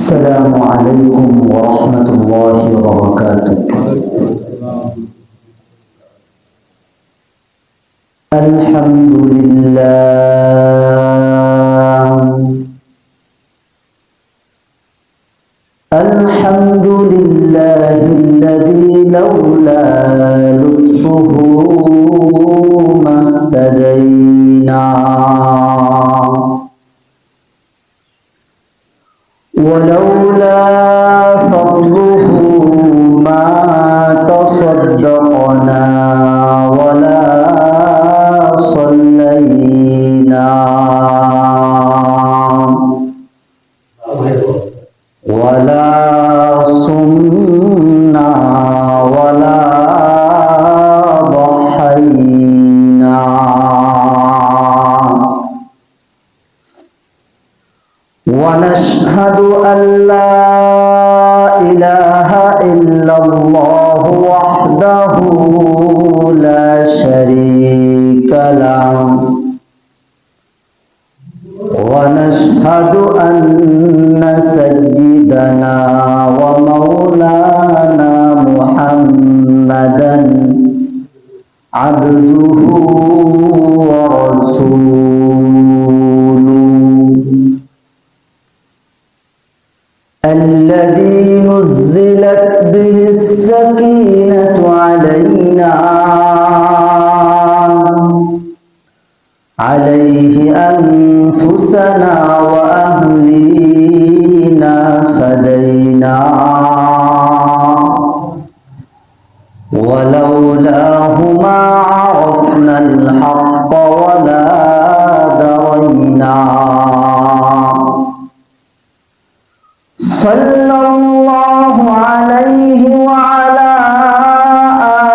السلام عليكم ورحمة الله وبركاته. الحمد لله الحمد لله الذي لولا لطفه ما اهتدينا ولولا فضله ما تصدقنا ولا صلينا ولا صمنا ولا ضحينا ونشهد أن لا إله إلا الله وحده لا شريك له ونشهد أن سيدنا ومولانا محمدا عبده ورسوله الذي نزلت به السكينة عليه أنفسنا وأهلينا فدينا ولولاه ما عرفنا الحق ولا درينا صلى الله عليه وعلى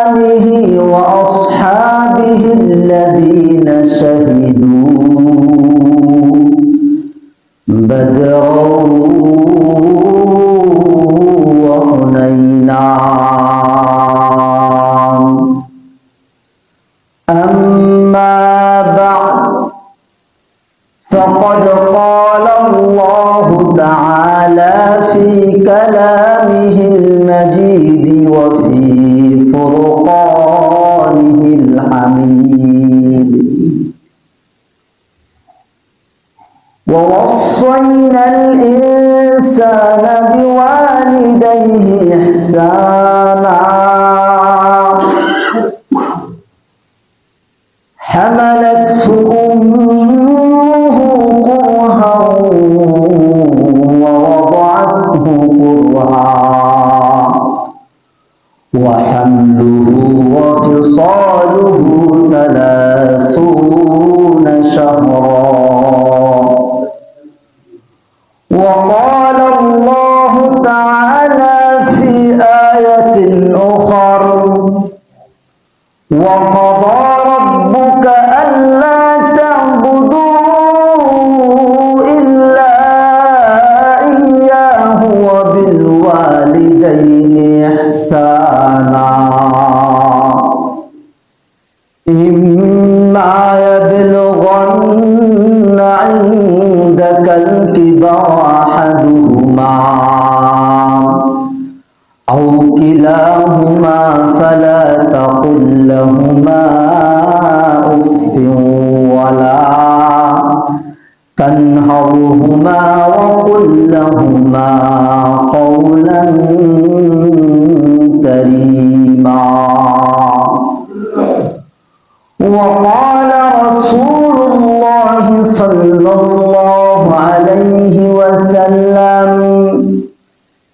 آله وأصحابه الذين شهدوا بدرا وحنينا أما بعد فقد قال الله تعالى في كلامه المجيد وفي فرقانه الحميد ووصينا الإنسان بوالديه إحسانا حملته أمه كرها ووضعته كرها وحمله وفصاله 30 شهرا وقال الله تعالى في آية أخرى وقضى ربك ألا تعبدوا إلا إياه وبالوالدين إحسانا إما يبلغن عندك الكبر أحدهما أو كلاهما فلا تقل لهما أف ولا تنهرهما وقل لهما قولا كريما وقال رسول الله صلى الله عليه وسلم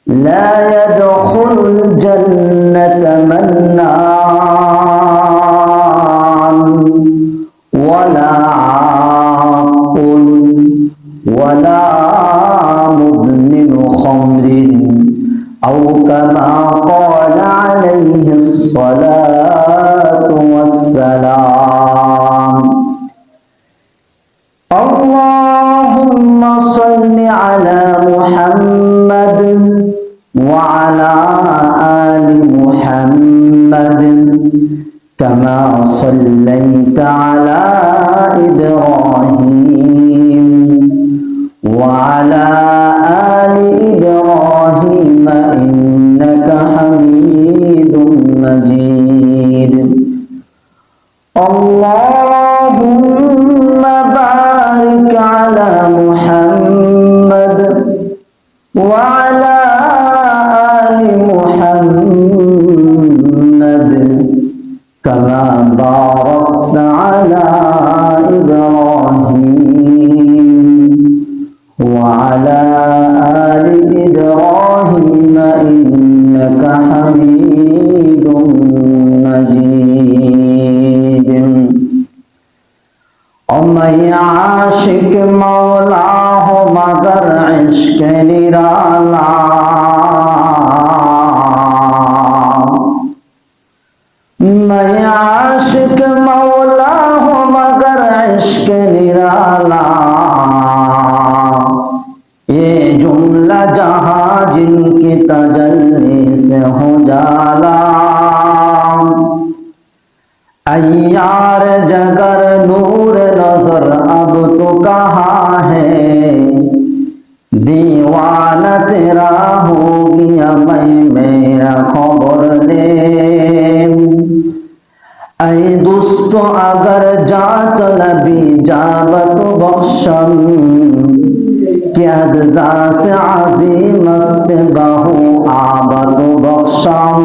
لا يدخل الجنة منان ولا عاق ولا مدمن خمر أو كما قال عليه الصلاة والسلام اللهم صل على محمد وعلى آل محمد كما صليت على إبراهيم وعلى آل إبراهيم وعلى آل محمد كما باركت على إبراهيم وعلى آل إبراهيم إنك حميد مجيد मैं आशिक मौला हो मगर इश्क निराला मैं आशिक मौला हो मगर इश्क निराला ये जुमला जहां जिनकी तजल्ली से हो जाला अय्यार जगर नूर नजर अब तो कहाँ है दीवाना तेरा हो गया मैं मेरा खबर ले ऐ दोस्तों अगर जात नबी जाबत बख्शम क्या जजा से अजीम मस्त बहु आबत बख्शम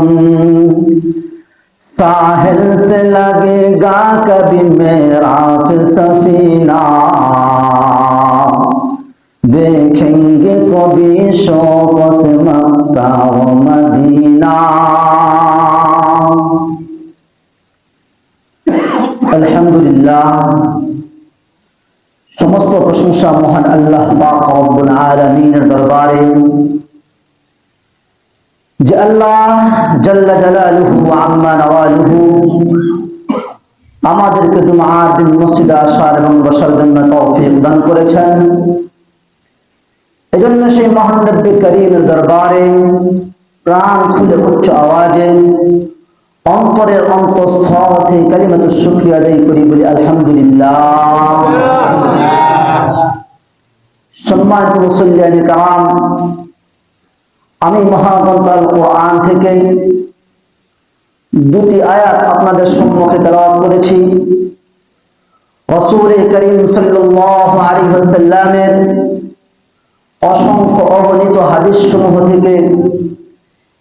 साहिल से लगेगा कभी मेरा सफीना देखेंगे कभी शौक से मक्का व मदीना अल्हम्दुलिल्लाह समस्त प्रशंसा महान अल्लाह पाक रब्बुल आलमीনের দরবারে যে আল্লাহ জাল্লা জালালুহু ওয়া আম্মা নওয়ালুহু আমাদেরকে জুমআর দিন মসজিদে আসার এবং বসার জন্য তৌফিক দান করেছেন। এজন্য সেই মহান রব্বে করিমের দরবারে প্রাণ খুলে উচ্চ আওয়াজে অন্তরের অন্তঃস্থল থেকে কালিমাতুশ শুকরিয়া আদায় করি বলি আলহামদুলিল্লাহ। সম্মানিত মুসল্লিয়ানে কারাম, আমি মহাগ্রন্থ আল কোরআন থেকে দুটি আয়াত আপনাদের সম্মুখে তেলাওয়াত করেছি। রাসূল করিম সাল্লাল্লাহু আলাইহি ওয়াসাল্লামের অসংখ্য অগণিত হাদিস সমূহ থেকে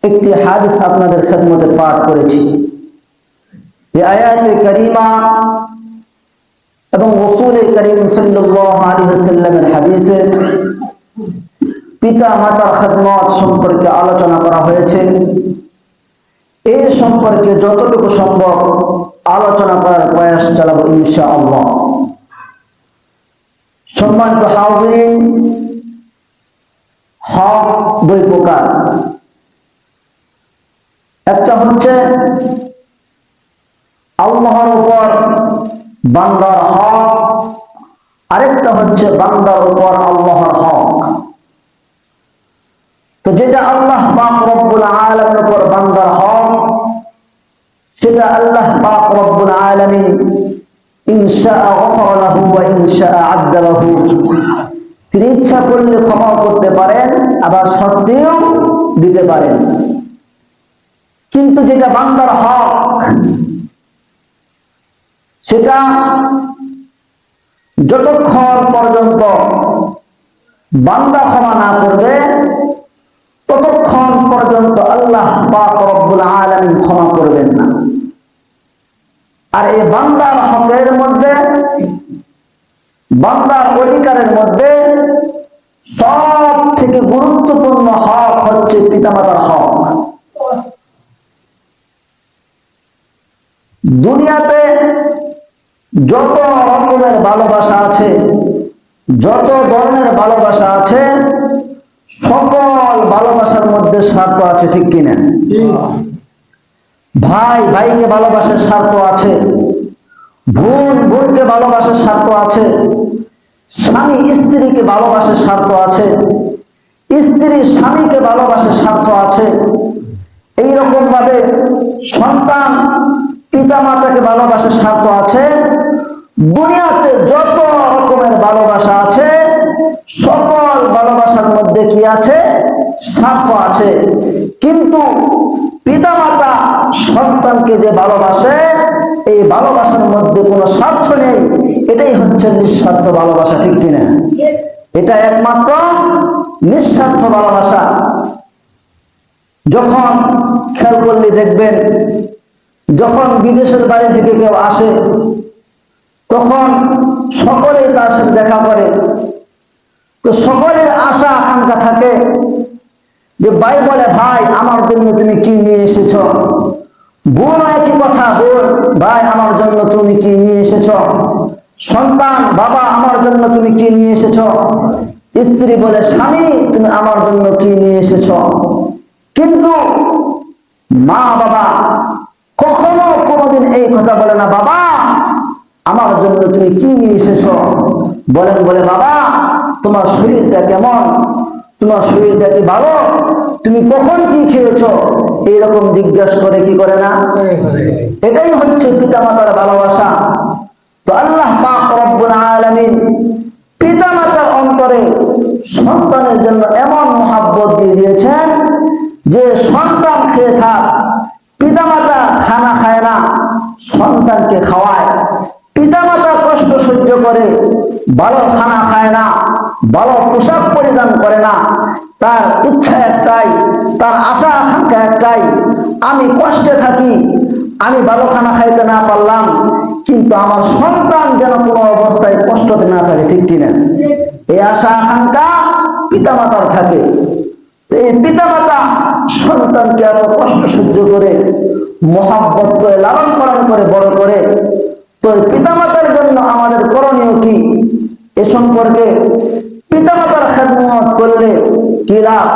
একটি হাদিস আপনাদের খেদমতে পাঠ করেছি। এই আয়াতে কারিমা এবং রাসূল করিম সাল্লাল্লাহু আলাইহি ওয়াসাল্লামের হাদিসে পিতা মাতার খেদমত সম্পর্কে আলোচনা করা হয়েছে। এই সম্পর্কে যতটুকু সম্ভব আলোচনা করার প্রয়াস চালাবো ইনশাআল্লাহ। সম্মানিত হাজিরিন, হক দুই প্রকার। একটা হচ্ছে আল্লাহর উপর বান্দার হক, আরেকটা হচ্ছে বান্দার উপর আল্লাহর হক। তো যেটা আল্লাহ পাক রব্বুল আলামিনের উপর বান্দার হক, সেটা আল্লাহ পাক রব্বুল আলামিন ইনশাআ গফারা লাহু ওয়া ইনশাআ আযাবাহু, তিনি ইচ্ছা করলে ক্ষমা করতে পারেন, আবার শাস্তিও দিতে পারেন। কিন্তু যেটা বান্দার হক, সেটা যতক্ষণ পর্যন্ত বান্দা ক্ষমা না করবে ততক্ষণ পর্যন্ত আল্লাহ পাক রব্বুল আলামিন ক্ষমা করবেন না। আর এই বান্দার হকের মধ্যে, বান্দার অধিকারের মধ্যে সব থেকে গুরুত্বপূর্ণ হক হচ্ছে পিতামাতার হক। দুনিয়াতে যত রকমের ভালোবাসা আছে, যত ধরনের ভালোবাসা আছে, সকল ভালোবাসার মধ্যে স্বার্থ আছে, ঠিক কিনা? ভাই ভাইকে ভালোবাসার স্বার্থ আছে, বোন বোনকে ভালোবাসার স্বার্থ আছে, স্বামী স্ত্রীকে ভালোবাসার স্বার্থ আছে, স্ত্রী স্বামীকে ভালোবাসার স্বার্থ আছে। এইরকম ভাবে সন্তান পিতা মাতাকে ভালোবাসার স্বার্থ আছে। দুনিয়াতে যত রকমের ভালোবাসা আছে, সকল ভালোবাসার মধ্যে কি আছে? স্বার্থ আছে। কিন্তু পিতামাতা সন্তানকে যে ভালোবাসে, এই ভালোবাসার মধ্যে কোনো স্বার্থ নেই। এটাই হচ্ছে নিঃস্বার্থ ভালোবাসা, ঠিক কিনা? এটা একমাত্র নিঃস্বার্থ ভালোবাসা। যখন খেয়াল করলে দেখবেন, যখন বিদেশের বাড়ি থেকে কেউ আসে তখন সকলেই তার সাথে দেখা করে। তো সকলের আশা আকাঙ্ক্ষা থাকে যে ভাই বলে, ভাই আমার জন্য তুমি কি নিয়ে এসেছ? বোন একই কথা, বোন ভাই আমার জন্য তুমি কি নিয়ে এসেছ? সন্তান, বাবা আমার জন্য তুমি কি নিয়ে এসেছ? স্ত্রী বলে, স্বামী তুমি আমার জন্য কি নিয়ে এসেছ? কিন্তু মা বাবা কখনো কোনোদিন এই কথা বলে না, বাবা আমার জন্য তুমি কি নিয়ে এসেছ? বলে, বাবা তোমার শরীরটা কেমন? তোমার শরীরটা কি ভালো? তুমি কখন কি খেয়েছ? এইরকম জিজ্ঞাসা করে কি করে না? এটাই হচ্ছে পিতামাতার ভালোবাসা। তো আল্লাহ পাক রব্বুল আলামিন পিতামাতার অন্তরে সন্তানের জন্য এমন মহব্বত দিয়ে দিয়েছেন যে সন্তান খেয়ে থাক, পিতামাতা খানা খায় না, সন্তানকে খাওয়ায়। পিতামাতা কষ্ট সহ্য করে, ভালো খানা খায় না, ভালো পোশাক পরিধান করে না, তার ইচ্ছা একটাই, তার আশা আকাঙ্ক্ষা একটাই, আমি কষ্টে থাকি, আমি ভালো খানা খাইতে না পারলাম, কিন্তু আমার সন্তান যেন কোনো অবস্থায় কষ্টতে না থাকে, ঠিক কিনা? এই আশা আকাঙ্ক্ষা পিতামাতার থাকে। তো এই পিতামাতা সন্তানকে এত কষ্ট সহ্য করে, মহব্বত করে, লালন পালন করে বড় করে। তো পিতামাতার জন্য আমাদের করণীয় কি? এ সম্পর্কে পিতামাতার খেদমত করলে কি লাভ,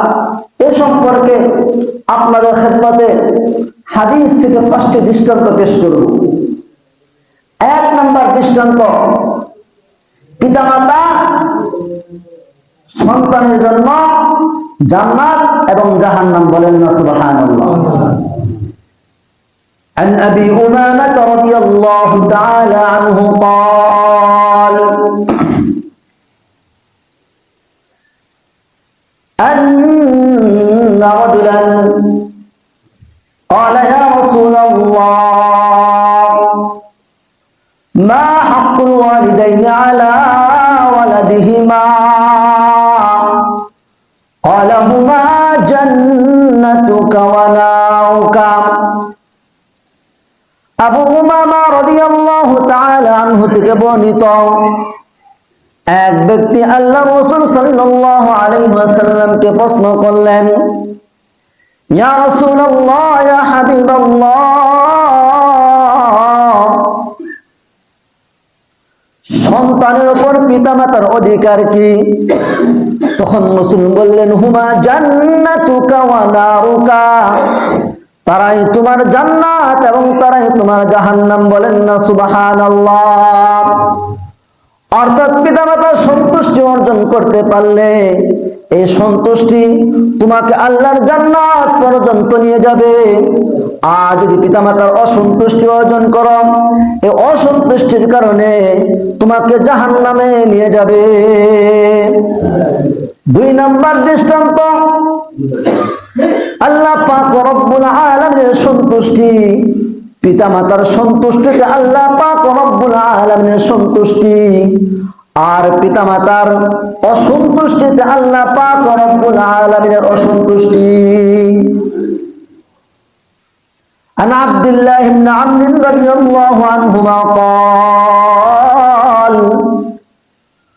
এ সম্পর্কে আপনাদের খেদমতে হাদিস থেকে 5টি দৃষ্টান্ত পেশ করব। 1 নম্বর দৃষ্টান্ত, পিতামাতা সন্তানের জন্য জান্নাত এবং জাহান্নাম। বলেন না সুবহানাল্লাহ। عن أبي أمامة رضي الله تعالى عنه قال أن رجلا قال يا رسول الله ما حق الوالدين على ولدهما؟ قال هما جنتك ونارك। আবু উমামা রাদিয়াল্লাহু তাআলা আনহু থেকে বর্ণিত, এক ব্যক্তি আল্লাহ রাসূল সাল্লাল্লাহু আলাইহি ওয়াসাল্লামকে প্রশ্ন করলেন, ইয়া রাসূলুল্লাহ, ইয়া হাবিবাল্লাহ, সন্তানের উপর পিতামাতার অধিকার কি? তখন রাসূল বললেন, হুমা জান্নাতুকা ওয়া নারুকা, তারাই তোমার জান্নাত এবং তারাই তোমার জাহান্নাম। বলেন না সুবহানাল্লাহ। অর্থাৎ পিতামাতার সন্তুষ্টি অর্জন করতে পারলে এই সন্তুষ্টি তোমাকে আল্লাহর জান্নাত পর্যন্ত নিয়ে যাবে। আর যদি পিতামাতার অসন্তুষ্টি অর্জন করো, এই অসন্তুষ্টির কারণে তোমাকে জাহান্নামে নিয়ে যাবে। 2 নম্বর দৃষ্টান্ত, আল্লাহ পাক রব্বুল আলামিনের সন্তুষ্টি, পিতামাতার সন্তুষ্টিতে আল্লাহ পাক রব্বুল আলামিনের সন্তুষ্টি, আর পিতামাতার অসন্তুষ্টিতে আল্লাহ পাক রব্বুল আলামিনের অসন্তুষ্টি। عن عبد الله بن عمرو رضي الله عنهما قال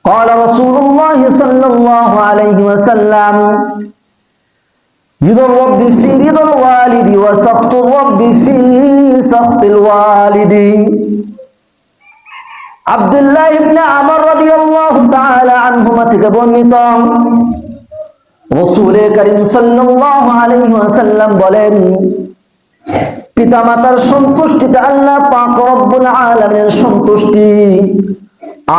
قال رسول الله صلى الله عليه وسلم رضا الرب في رضا الوالد وسخط الرب في سخط الوالد। আব্দুল্লাহ ইবনে আমর রাদিয়াল্লাহু তাআলা আনহুমা থেকে বর্ণিত, রাসূল করিম সাল্লাল্লাহু আলাইহি ওয়াসাল্লাম বলেন, পিতামাতার সন্তুষ্টিতে আল্লাহ পাক রব্বুল আলামিনের সন্তুষ্টি,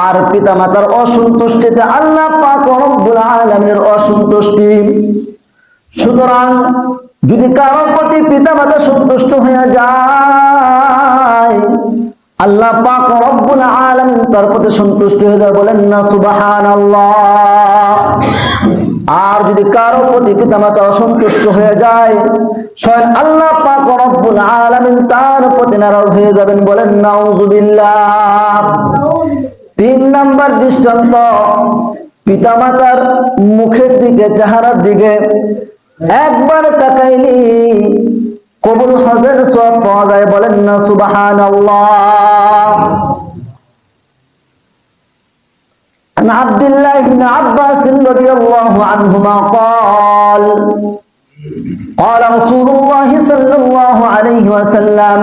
আর পিতামাতার অসন্তুষ্টিতে আল্লাহ পাক রব্বুল আলামিনের অসন্তুষ্টি। সুতরাং যদি কারো প্রতি পিতামাতা সন্তুষ্ট হয়ে যায়, আল্লাহ পাক রব্বুল আলামিন তার প্রতি সন্তুষ্ট হয়ে যায়। বলেন না সুবহানাল্লাহ। আর যদি কারো প্রতি পিতামাতা অসন্তুষ্ট হয়ে যায়, স্বয়ং আল্লাহ পাক রব্বুল আলামিন তার প্রতি নারাজ হয়ে যাবেন। বলেন নাউযুবিল্লাহ। 3 নম্বর দৃষ্টান্ত, পিতামাতার মুখের দিকে, চেহারার দিকে একবার তাকাইনি কবুল হজের সওয়াব পাওয়া যায়। বলেন না সুবহানাল্লাহ। عن عبد الله بن عباس رضي الله عنهما قال قال رسول الله صلى الله عليه وسلم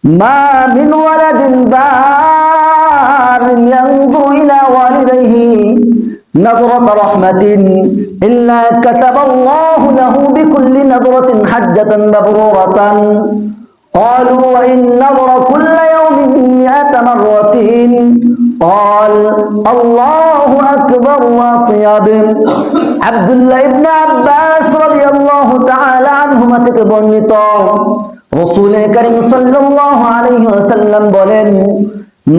ما من ولد بار ينظر إلى والديه نظرة رحمة إلا كتب الله له بكل نظرة حجة مبرورة قالوا وإن نظر كل يوم 100 مرة قال الله أكبر وأطيب। আব্দুল্লাহ ইবনে আব্বাস রাদিয়াল্লাহু তাআলা আনহুমা থেকে বর্ণিত, রাসূল করিম সাল্লাল্লাহু আলাইহি ওয়াসাল্লাম বলেন,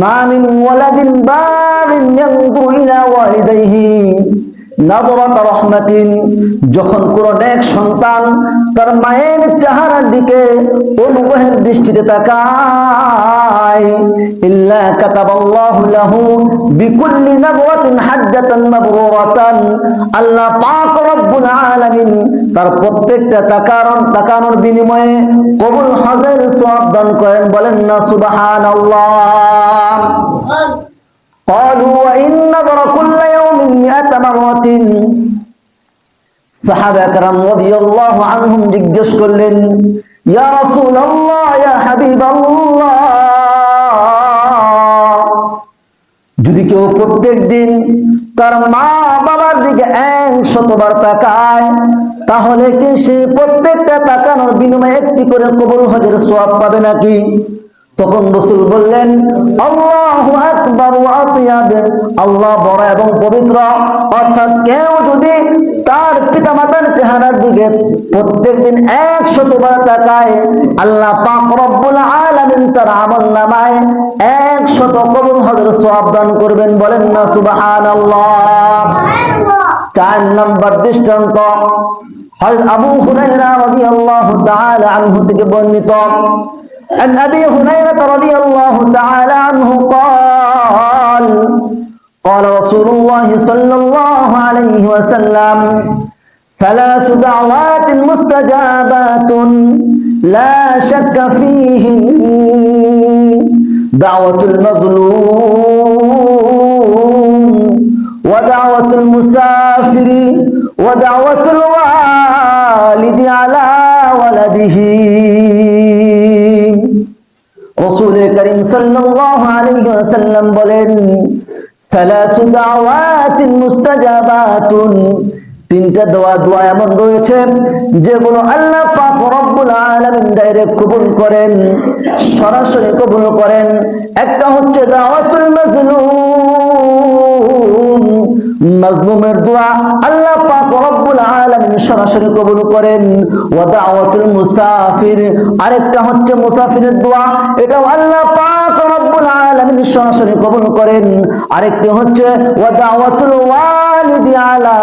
মা মিন ওয়ালাদিন বারিন ইয়ানজুরু ইলা ওয়ালিদাইহি নাযরাত রাহমাতিন, যখন কোন নেক সন্তান তার মায়ের চেহারার দিকে অনুগ্রহের দৃষ্টিতে তাকায়, ইল্লা কাতাবাল্লাহু লাহু বিকুল্লি নাযরাতিন হাজ্জাতান মাবরুরাতান, আল্লাহ পাক রব্বুল আলামিন তার প্রত্যেকটা তাকানোর বিনিময়ে কবুল হজের সওয়াব দান করেন। বলেন না সুবহানাল্লাহ। قالوا وإن نظر كل يوم 100 مرة। সাহাবা کرام রাদিয়াল্লাহু আনহুম জিজ্ঞেস করলেন, ইয়া রাসূলুল্লাহ, ইয়া হাবিবাল্লাহ, যদি কেউ প্রত্যেক দিন তার মা বাবার দিকে 100 বার তাকায়, তাহলে কি সে প্রত্যেকটা তাকানোর বিনিময়ে একটি করে কবুল হজের সওয়াব পাবে নাকি? তখন রাসূল বললেন, আল্লাহু আকবার ওয়া আতিয়াব, আল্লাহ বড় এবং পবিত্র। অর্থাৎ কেউ যদি তার পিতামাতার চেহারার দিকে প্রত্যেকদিন 100 বার তাকায়, আল্লাহ পাক রব্বুল আলামিন তার আমলনামায় 100 কবুল হজের সওয়াব দান করবেন। বলেন না সুবহানাল্লাহ। 4 নম্বর দৃষ্টান্ত হযরত আবু হুরায়রা রাদিয়াল্লাহু তাআলা আনহু থেকে বর্ণিত, عن أبي هريرة رضي الله تعالى عنه قال قال رسول الله صلى الله عليه وسلم 3 دعوات مستجابات لا شك فيهن دعوة المظلوم ودعوة المسافر ودعوة الوالد على ولده। রাসূল করিম সাল্লাল্লাহু আলাইহি ওয়াসাল্লাম বলেন, 3 দাওয়াতিন মুস্তাজাবাতুন, 3টা দোয়া এমন রয়েছে যেগুলো আল্লাহ পাক রব্বুল আলামিন ডাইরেক্ট কবুল করেন, সরাসরি কবুল করেন। একটা হচ্ছে দাওয়াতুল মাজলুম, মাজলুমের দোয়া আল্লাহ পাক রব্বুল আলামিন সরাসরি কবুল করেন। ওয়া দাওয়াতুল মুসাফির, আরেকটা হচ্ছে মুসাফিরের দোয়া, এটাও আল্লাহ পাক রব্বুল আলামিন সরাসরি কবুল করেন। আরেকটা হচ্ছে ওয়া দাওয়াতুল ওয়ালিদি আলা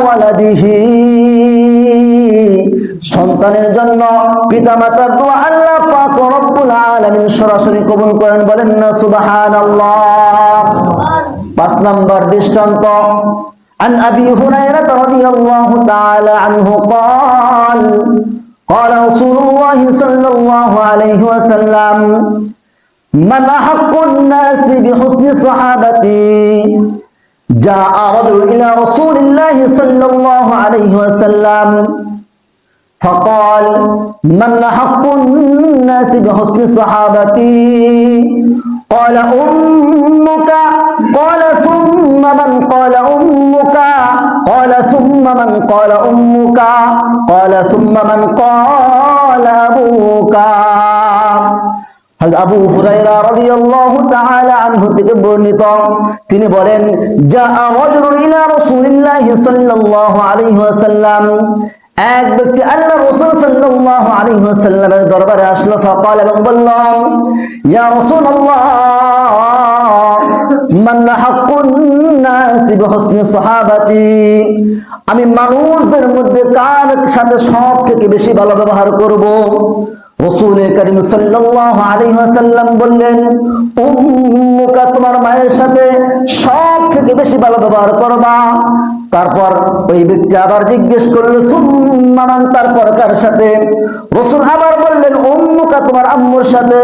ওয়ালাদিহি, সন্তানের জন্য পিতামাতার দোয়া আল্লাহ পাক রব্বুল আলামিন সরাসরি কবুল করেন। বলেন না সুবহানাল্লাহ। 5 নম্বর দৃষ্টান্ত عن أبي هريرة رضي الله تعالى عنه قال قال رسول الله صلى الله عليه وسلم من أحق الناس بحسن صحابتي جاء رجل إلى رسول الله صلى الله عليه وسلم فقال من أحق الناس بحسن صحابتي قال أمك قال ثم من قال أمك قال ثم من قال أمك قال ثم من قال أبوك। আবু হুরায়রা রাদিয়াল্লাহু তাআলা আনহু থেকে বর্ণিত, তিনি বলেন, জাআ রাজুলুন ইলা রাসূলিল্লাহি সাল্লাল্লাহু আলাইহি ওয়াসাল্লাম, এক ব্যক্তি আল্লাহ রাসূল সাল্লাল্লাহু আলাইহি ওয়াসাল্লামের দরবারে আসলো। ফাকাল, এবং বলল, ইয়া রাসূলুল্লাহ, মান হাক্কুন নাসি বিহুসনি সাহাবাতি, আমি মানুষদের মধ্যে কার সাথে সব থেকে বেশি ভালো ব্যবহার করব? রাসূল করিম সাল্লাল্লাহু আলাইহি ওয়াসাল্লাম বললেন, উম্মুকা, তোমার মায়ের সাথে সব থেকে বেশি ভালো ব্যবহার করবা। তারপর ওই ব্যক্তি আবার জিজ্ঞেস করলো, সুম্মা মান, তারপর কার সাথে? রাসূল আবার বললেন, উম্মুকা, তোমার আম্মুর সাথে।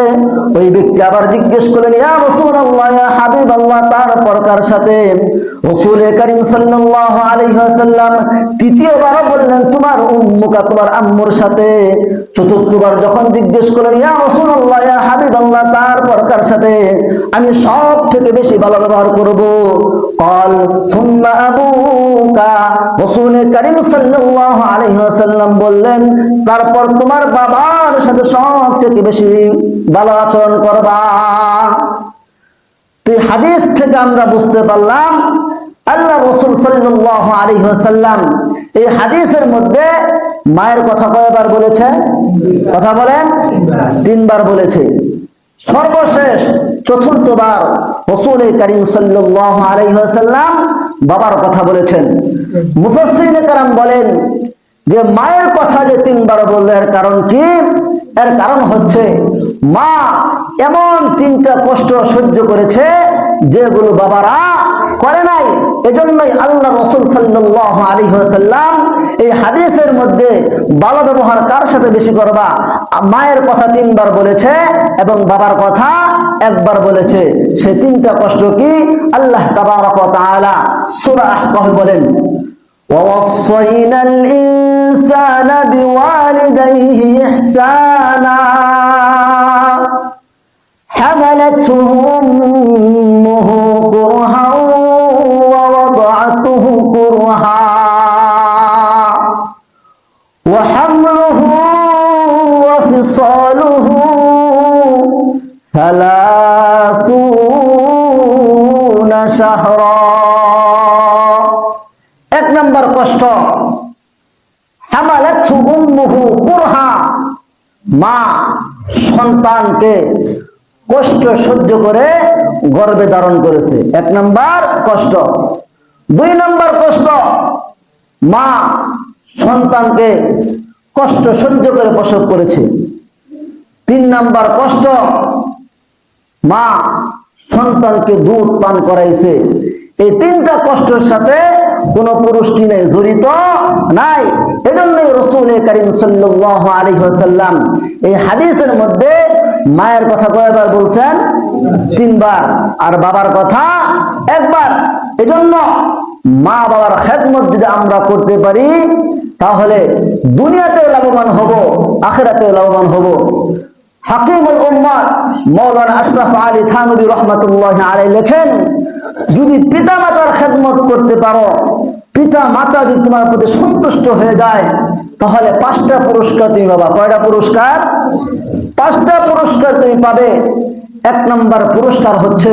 ওই ব্যক্তি আবার জিজ্ঞেস করলেন, ইয়া রাসূলুল্লাহ, ইয়া হাবিবাল্লাহ, তারপর কার সাথে? রাসূল করিম সাল্লাল্লাহু আলাইহি ওয়াসাল্লাম তৃতীয়বার বললেন, তোমার উম্মুকা, তোমার আম্মুর সাথে। চতুর্থবার যখন জিজ্ঞেস করলেন, ইয়া রাসূলুল্লাহ, ইয়া হাবিবাল্লাহ, তারপর কার সাথে আমি সব থেকে বেশি ভালো ব্যবহার করব? ক্বাল সুম্মা আবুকা, রাসূল করিম সাল্লাল্লাহু আলাইহি ওয়াসাল্লাম বললেন, তারপর তোমার বাবার সাথে সব থেকে বেশি ভালো আচরণ করবা। তো এই হাদিস থেকে আমরা বুঝতে পারলাম আল্লাহ রাসূল সাল্লাল্লাহু আলাইহি ওয়াসাল্লাম এই হাদিসের মধ্যে মায়ের কথা কয়বার বলেছে? কথা বলেন, তিনবার বলেছে। সর্বশেষ চতুর্থবার রাসূল করিম সাল্লাল্লাহু আলাইহি ওয়াসাল্লাম বাবার কথা বলেছেন। মুফাসসিরিন কেরাম বলেন যে মায়ের কথা যে তিনবার বলল, এর কারণ কি? এর কারণ হচ্ছে মা এমন তিনটা কষ্ট সহ্য করেছে যেগুলো বাবারা করে নাই। এজন্যই আল্লাহ রাসূল সাল্লাল্লাহু আলাইহি ওয়াসাল্লাম এই হাদিসের মধ্যে ভালো ব্যবহার কার সাথে বেশি করবা, মায়ের কথা তিনবার বলেছে এবং বাবার কথা একবার বলেছে। সেই তিনটা কষ্ট কি? আল্লাহ তাবারক ওয়া তাআলা সূরা আহকাফ বলেন, ووصينا الإنسان بوالديه إحسانا حملته أمه كرها ووضعته كرها وحمله وفصاله 30 شهرا। এক নম্বর কষ্ট, হামালাতহু উম্মুহু কুরহা, মা সন্তানকে কষ্ট সহ্য করে গর্ভে ধারণ করেছে। এক নম্বর কষ্ট। দুই নম্বর কষ্ট, মা সন্তানকে কষ্ট সহ্য করে প্রসব করেছে। তিন নম্বর কষ্ট, মা সন্তানকে দুধ পান করাইছে। এই তিনটা কষ্টের সাথে কোন পুরুষ কি নেই, জড়িত নাই। এজন্যই রাসূল করিম সাল্লাল্লাহু আলাইহি ওয়াসাল্লাম এই হাদিসের মধ্যে মায়ের কথা কয়বার বলছেন? তিনবার। আর বাবার কথা একবার। এজন্য মা বাবার খেদমত যদি আমরা করতে পারি তাহলে দুনিয়াতেও লাভবান হব, আখিরাতেও লাভবান হব। হাকিমুল উম্মাহ মাওলানা আশরাফ আলী থানভী রাহমাতুল্লাহি আলাইহি লেখেন, যদি পিতা মাতার খেদমত করতে পারো, পিতা মাতা যদি তোমার প্রতি সন্তুষ্ট হয়ে যায়, তাহলে 5টা পুরস্কার তুমি পাবা। কয়টা পুরস্কার? 5টা পুরস্কার তুমি পাবে। এক নম্বর পুরস্কার হচ্ছে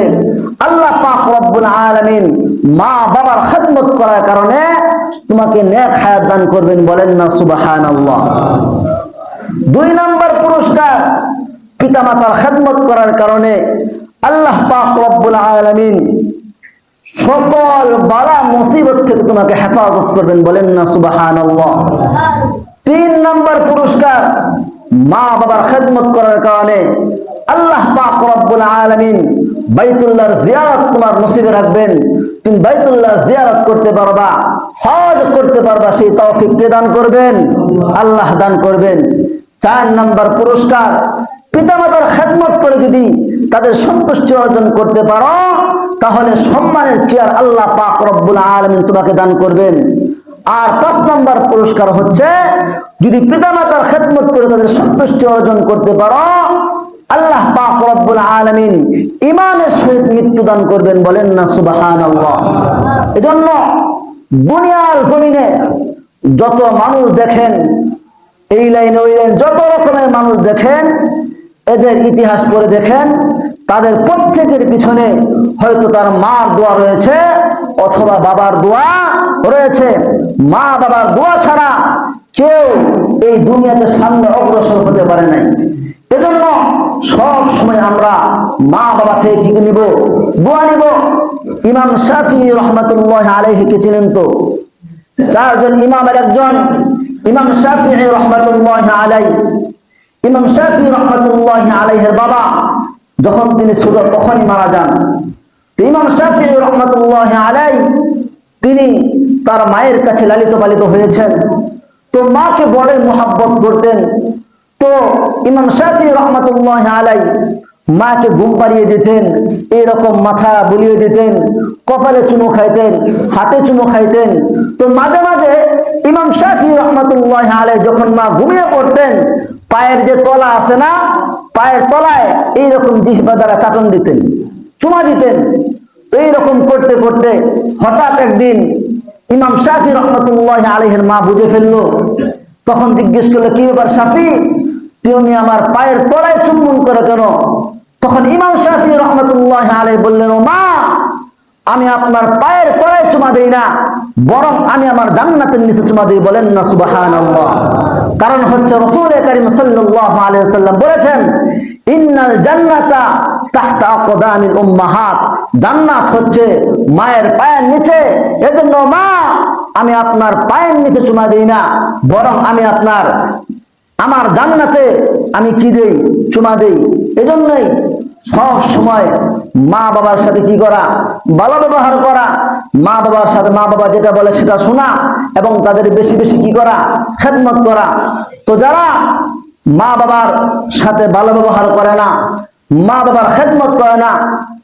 আল্লাহ পাক রব্বুল আলামিন মা বাবার খেদমত করার কারণে তোমাকে নেক হায়াত দান করবেন, বলেন না সুবহানাল্লাহ। 2 নম্বর পুরস্কার, পিতা মাতার খেদমত করার কারণে আল্লাহ পাক রব্বুল আলামিন সকল বালা মুসিবত থেকে তোমাকে হেফাজত করবেন, বলেন না সুবহানাল্লাহ। 3 নম্বর পুরস্কার, মা বাবার খেদমত করার কারণে আল্লাহ পাক রব্বুল আলামিন বাইতুল্লাহর জিয়ারত তোমার নসিবে রাখবেন, তুমি বাইতুল্লাহ জিয়ারত করতে পারবা, হজ করতে পারবা, সেই তৌফিক কে দান করবেন? আল্লাহ দান করবেন। 4 নম্বর পুরস্কার, পিতামাতার খেদমত করে যদি তাদের সন্তুষ্টি অর্জন করতে পারো তাহলে সম্মানের চেয়ার আল্লাহ পাক রব্বুল আলামিন তোমাকে দান করবেন। আর 5 নম্বর পুরস্কার হচ্ছে যদি পিতামাতার খেদমত করে তাদের সন্তুষ্টি অর্জন করতে পারো, আল্লাহ পাক রব্বুল আলামিন ঈমানের সহিত মৃত্যু দান করবেন, বলেন না সুবহানাল্লাহ। এজন্য দুনিয়ার জমিনে যত মানুষ দেখেন, এই লাইনে ওই লাইন যত রকমের মানুষ দেখেন, এদের ইতিহাস করে দেখেন, তাদের প্রত্যেকের পিছনে হয়তো তার মার দোয়া রয়েছে অথবা বাবার দোয়া রয়েছে। মা বাবার দোয়া ছাড়া কেউ এই দুনিয়াতে সামনে অগ্রসর হতে পারে নাই। এজন্য সব সময় আমরা মা বাবা থেকে কি নিব? দোয়া নিব। ইমাম শাফিঈ রাহমাতুল্লাহ আলাইহি কে চিনেন তো? 4 জন ইমামের একজন ইমাম শাফিঈ রাহমাতুল্লাহ আলাইহি। ইমাম শাফি রহমাতুল্লাহি আলাইহির বাবা যখন তিনি ছোট তখনই মারা যান। ইমাম শাফি রহমাতুল্লাহি আলাইহি তিনি তার মায়ের কাছে লালিত পালিত হয়েছেন, তো মাকে বড় মোহাব্বত করতেন। তো ইমাম শাফি রহমাতুল্লাহি আলাইহি মাকে ঘুম পাড়িয়ে দিতেন, এরকম মাথা বুলিয়ে দিতেন, কপালে চুমু খাইতেন, হাতে চুমু খাইতেন। তো মাঝে মাঝে ইমাম শাফি রহমাতুল্লাহি আলাইহি যখন মা ঘুমিয়ে পড়তেন, পায়ের যে তলা আছে না, পায়ের তলায় এইরকম জিহ্বা দ্বারা চাটন দিতেন, চুমা দিতেন। তো এইরকম করতে করতে হঠাৎ একদিন ইমাম শাফি রহমাতুল্লাহি আলাইহির মা বুঝে ফেললো। তখন জিজ্ঞেস করলো, কি ব্যাপার শাফি, তুমি আমার পায়ের তলায় চুম্বন করে কেন? তখন ইমাম শাফি রহমাতুল্লাহি আলাইহি বললেন, ও মা, আমি আপনার পায়ের তলায় চুমা দেই না, বরং আমি আমার জান্নাতের নিচে চুমা দিই। বলেন না সুবহানাল্লাহ। কারণ হচ্ছে রাসূল কারীম সাল্লাল্লাহু আলাইহি ওয়াসাল্লাম বলেছেন, ইন্নাল জান্নাতা তাহতা আকদামিল উম্মাহাত, জান্নাত হচ্ছে মায়ের পায়ের নিচে। এজন্য মা, আমি আপনার পায়ের নিচে চুমা দেই না, বরং আমি আমার জান্নাতে আমি কি দেই? চুমা দেই। এজন্যই সব সময় মা বাবার সাথে কি করা? ভালো ব্যবহার করা। মা বাবার সাথে মা বাবা যেটা বলে সেটা শোনা এবং তাদের বেশি বেশি কি করা? খেদমত করা। তো যারা মা বাবার সাথে ভালো ব্যবহার করে না, মা বাবার খেদমত করে না,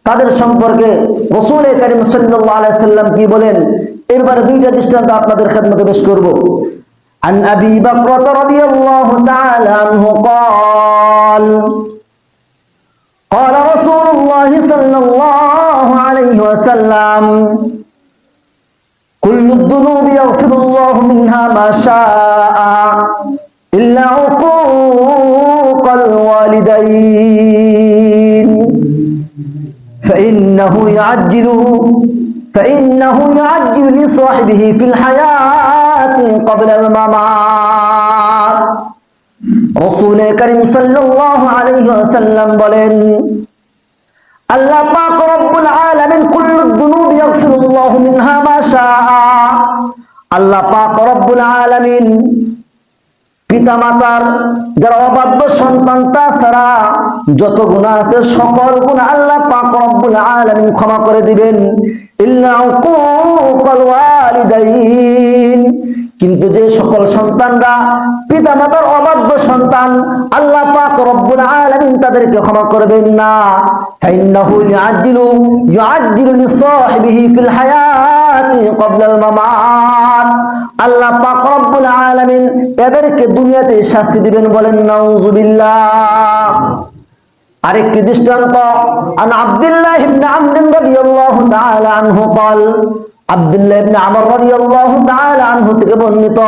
তাদের সম্পর্কে রাসূল কারীম সাল্লাল্লাহু আলাইহি ওয়াসাল্লাম কি বলেন? এবারে দুইটা দৃষ্টান্ত আপনাদের খেদমতে পেশ করব। عن أبي بكرة رضي الله تعالى عنه قال قال رسول الله صلى الله عليه وسلم كل الذنوب يغفر الله منها ما شاء إلا عقوق الوالدين فإنه يعجل لصاحبه في الحياة قبل الممات। রাসূল কারীম সাল্লাল্লাহু আলাইহি ওয়াসাল্লাম বলেন, আল্লাহ পাক রব্বুল আলামিন কুল্লু যুনুব ইয়াগফিরুল্লাহু মিনহা মা শাআ। আল্লাহ পাক রব্বুল আলামিন পিতামাতার যারা অবাধ্য সন্তান তাছাড়া যত গুনাহ আছে সকল গুনাহ আল্লাহ পাক রব্বুল আলামিন ক্ষমা করে দিবেন। ইল্লা উকুকাল ওয়ালিদাইন, কিন্তু যে সকল সন্তানরা পিতামাতার অবাধ্য সন্তান আল্লাহ পাক রব্বুল আলামিন তাদেরকে ক্ষমা করবেন না। ফাইন্নাহু ইউআজ্জিলু লিসাহিবিহি ফিল হায়াতি ক্বাবলাল মামাত। আল্লাহ পাক রব্বুল আলামিন এদেরকে দুনিয়াতে শাস্তি দিবেন। বলেন নাউযুবিল্লাহ। আরেকটি দৃষ্টান্ত, আন আব্দুল্লাহ ইবনে আমর রাদিয়াল্লাহু তাআলা আনহু قال, আব্দুল্লাহ ইবনে আমর রাদিয়াল্লাহু তাআলা আনহু থেকে বর্ণিত,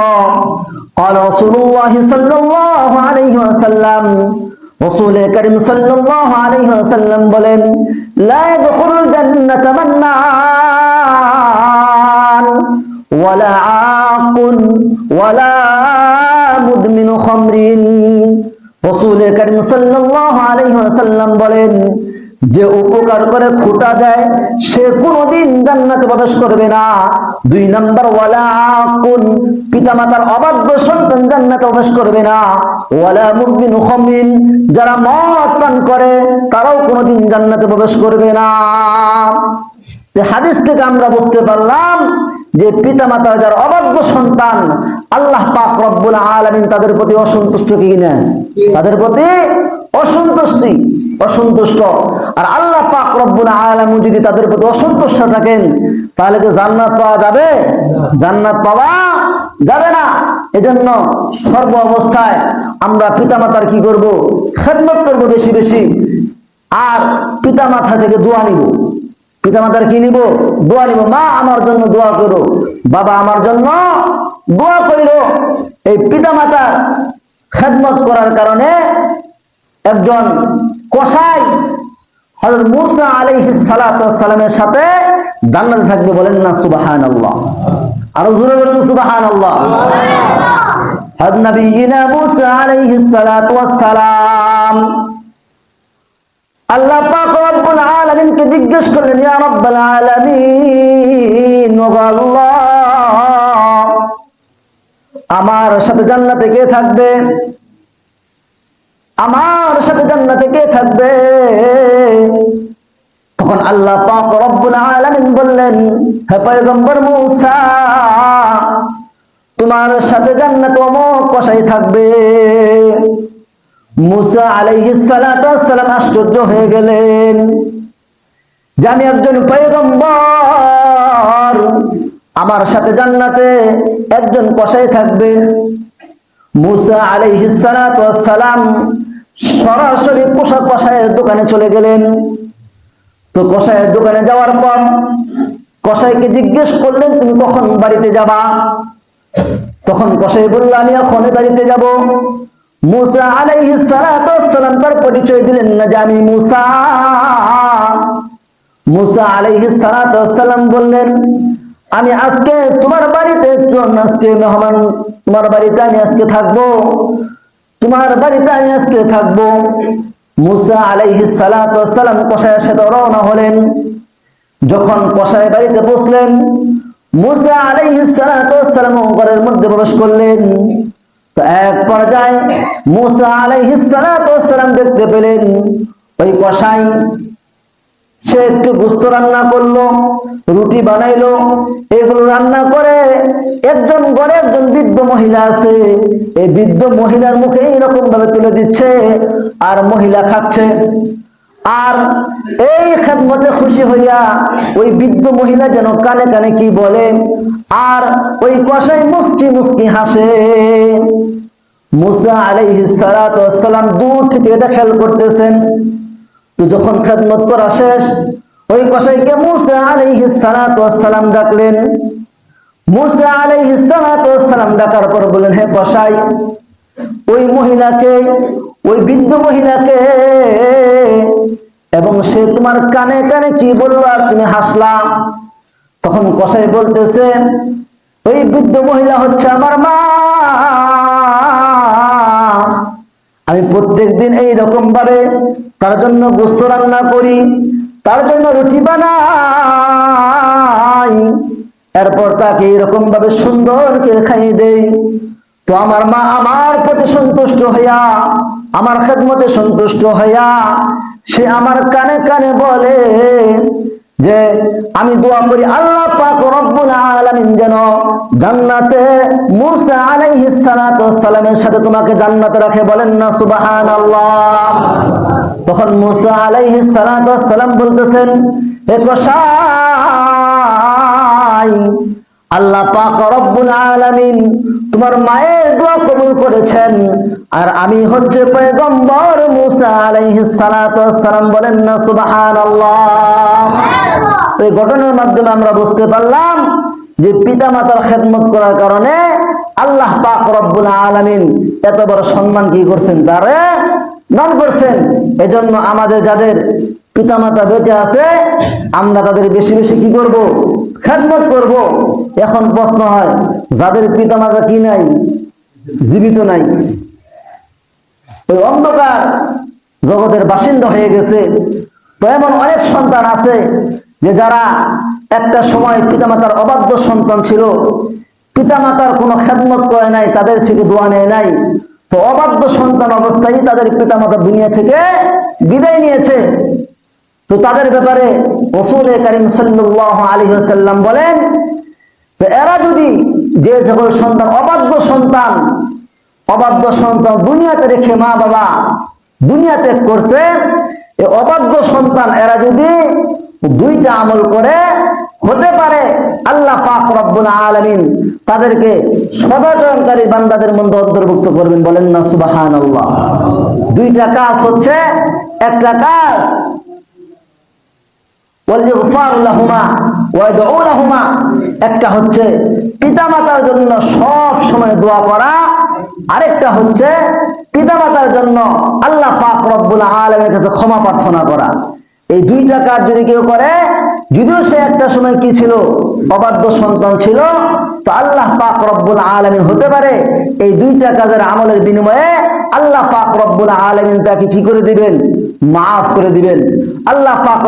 قال رسول الله صلى الله عليه وسلم, রাসূল কারীম সাল্লাল্লাহু আলাইহি ওয়াসাল্লাম বলেন, লা ইয়াদখুলুল জান্নাতা মান্নান ওয়ালা আকুন ওয়ালা মুদমিনু খামরিন। রাসূল কারীম সাল্লাল্লাহু আলাইহি ওয়াসাল্লাম বলেন, যে উপকার করে খোটা দেয় সে কোনোদিন জান্নাতে প্রবেশ করবে না। 2 নাম্বার, ওয়ালা আকুন, পিতামাতার অবাধ্য সন্তান জান্নাতে প্রবেশ করবে না। ওয়ালা মুদমিনু খামরিন, যারা মদ পান করে তারাও কোনোদিন জান্নাতে প্রবেশ করবে না। হাদিস থেকে আমরা বুঝতে পারলাম যে পিতামাতার যারা অবাধ্য সন্তান আল্লাহ পাক রব্বুল আলামিন তাদের প্রতি অসন্তুষ্ট কিনা? তাদের প্রতি অসন্তুষ্ট। আর আল্লাহ পাক রব্বুল আলামিন যদি তাদের প্রতি অসন্তুষ্ট থাকেন তাহলে কি জান্নাত পাওয়া যাবে? জান্নাত পাওয়া যাবে না। এজন্য সর্ব অবস্থায় আমরা পিতামাতার কি করব? খেদমত করব বেশি বেশি। আর পিতামাতা থেকে দোয়া নিব। পিতামাতার কি নিব? দোয়া নিব। মা আমার জন্য দোয়া করো, বাবা আমার জন্য দোয়া কইরো। এই পিতামাতার খেদমত করার কারণে একজন কসাই হযরত মূসা আলাইহিস সালাতু ওয়াস সালামের সাথে জান্নাতে থাকবে। বলেন না সুবহানাল্লাহ। আরো জোরে বলেন সুবহানাল্লাহ। হযরত নবীনা মূসা আলাইহিস সালাতু ওয়াস সালাম আল্লাহ পাক রব্বুল আলামিন কে জিজ্ঞেস করলেন, ইয়া রাব্বাল আলামিন, ওগো আল্লাহ, আমার সাথে জান্নাতে কে থাকবে? আমার সাথে জান্নাতে কে থাকবে? তখন আল্লাহ পাক রব্বুল আলামিন বললেন, হে পয়গম্বর মূসা, তোমার সাথে জান্নাতে অমুক কসাই থাকবে। মূসা আলাইহিস সালাতু ওয়াস সালাম আশ্চর্য হয়ে গেলেন যে আমি একজন পয়গম্বর, আমার সাথে জান্নাতে একজন কসাই থাকবে। মূসা আলাইহিস সালাতু ওয়াস সালাম সরাসরি কসাইয়ের দোকানে চলে গেলেন। তো কসাইয়ের দোকানে যাওয়ার পর কসাইকে জিজ্ঞেস করলেন, তুমি কখন বাড়িতে যাবা? তখন কসাই বলল, আমি এখনই বাড়িতে যাব। মূসা আলাইহিস সালাতু ওয়াস সালাম তার পরিচয় দিলেন না যে আমি মূসা। মূসা আলাইহিস সালাতু ওয়াস সালাম বললেন, আমি আজকে তোমার বাড়িতে আজকে মেহমান, তোমার বাড়িতে আমি আজকে থাকবো, তোমার বাড়িতে আমি আজকে থাকবো। মূসা আলাইহিস সালাতু ওয়াস সালাম কসাইয়ের সাথে রওনা হলেন। যখন কসাই বাড়িতে বসলেন, মূসা আলাইহিস সালাতু ওয়াস সালাম ঘরের মধ্যে প্রবেশ করলেন। তো এক পর্যায়ে মূসা আলাইহিস সালাতু ওয়াস সালাম দেখতে পেলেন ওই কসাই সে একটু গোশত রান্না করলো, রুটি বানাইলো, এগুলো রান্না করে একজন ঘরে একজন বৃদ্ধ মহিলা আছে, এই বৃদ্ধ মহিলার মুখে এরকম ভাবে তুলে দিচ্ছে আর মহিলা খাচ্ছে। আর এই খেদমতে খুশি হইয়া ওই বৃদ্ধ মহিলা যেন কানে কানে কি বলে, আর ওই কসাই মুস্কি মুস্কি হাসে। মূসা আলাইহিস সালাতু ওয়াস সালাম দূর থেকে এটা খেয়াল করতেছেন। তো যখন খেদমত করা শেষ, ওই কসাইকে মূসা আলাইহিস সালাতু ওয়াস সালাম ডাকলেন। মূসা আলাইহিস সালাতু ওয়াস সালাম ডাকার পর বললেন, হে কসাই, ওই মহিলাকে, ওই বৃদ্ধ মহিলাকে, এবং সে তোমার কানে কানে কি বললো আর তুমি হাসলা? তখন কসাই বলতেছে, ওই বৃদ্ধ মহিলা হচ্ছে আমার মা। আমি প্রত্যেকদিন এইরকম ভাবে তার জন্য গোশত রান্না করি, তার জন্য রুটি বানাই, এরপর তাকে এরকম ভাবে সুন্দর করে খাইয়ে দেই। তো আমার মা আমার প্রতি সন্তুষ্ট হইয়া, আমার খেদমতে সন্তুষ্ট হইয়া সে আমার কানে কানে বলে যে আমি দোয়া করি আল্লাহ পাক রব্বুল আলামিন যেন জান্নাতে মূসা আলাইহিস সালাতু ওয়াস সালামের সাথে তোমাকে জান্নাতে রাখে। বলেন না সুবহানাল্লাহ। তখন মূসা আলাইহিস সালাতু ওয়াস সালাম বলতেছেন, হে কসাই, আল্লাহ পাক রব্বুল আলামিন তোমার মায়ের দোয়া কবুল করেছেন, আর আমি হচ্ছে পয়গম্বর মূসা আলাইহিস সালাতু ওয়াস সালাম। বলেন না সুবহানাল্লাহ। তো এই ঘটনার মাধ্যমে আমরা বুঝতে পারলাম যে পিতামাতার খেদমত করার কারণে আল্লাহ পাক রব্বুল আলামিন এত বড় সম্মান কি করছেন, তারে দান করছেন। এজন্য আমাদের যাদের পিতামাতা বেঁচে আছে আমরা তাদের বেশি বেশি কি করব, খেদমত করব। এখন প্রশ্ন হয়, যাদের পিতামাতা কি নাই, জীবিত নাই, ওই অন্ধকার জগতের বাসিন্দা হয়ে গেছে, তো এমন অনেক সন্তান আছে যে যারা একটা সময় পিতামাতার অবাধ্য সন্তান ছিল, পিতামাতার কোনো খেদমত করে নাই, তাদের থেকে দোয়া নেয় নাই, তো অবাধ্য সন্তান অবস্থায় তাদের পিতামাতা দুনিয়া থেকে বিদায় নিয়েছে। তো তাদের ব্যাপারে রাসূল কারীম সাল্লাল্লাহু আলাইহি ওয়াসাল্লাম বলেন, তো এরা যদি, যে সকল সন্তান অবাধ্য সন্তান দুনিয়াতে রেখে মা বাবা দুনিয়া ত্যাগ করছে, এই অবাধ্য সন্তান এরা যদি দুইটা আমল করে, হতে পারে আল্লাহ পাক রব্বুল আলামিন তাদেরকে সদাচরণকারী বান্দাদের মধ্যে অন্তর্ভুক্ত করবেন। বলেন না সুবহানাল্লাহ। দুইটা কাজ হচ্ছে, একটা কাজ একটা হচ্ছে পিতামাতার জন্য সব সময় দোয়া করা, আরেকটা হচ্ছে পিতামাতার জন্য আল্লাহ পাক রব্বুল আলামিনের কাছে ক্ষমা প্রার্থনা করা। এই দুইটা কাজ যদি কেউ করে, যদিও সে একটা সময় কি ছিল, অবাধ্য সন্তান ছিল, তো আল্লাহ পাক রব্বুল আলামিন হতে পারে এই দুইটা কাজের আমলের বিনিময়ে আল্লাহ পাক রব্বুল আলামিন তাকে কি করে দিবেন, মাফ করে দিবেন। আল্লাহ পাক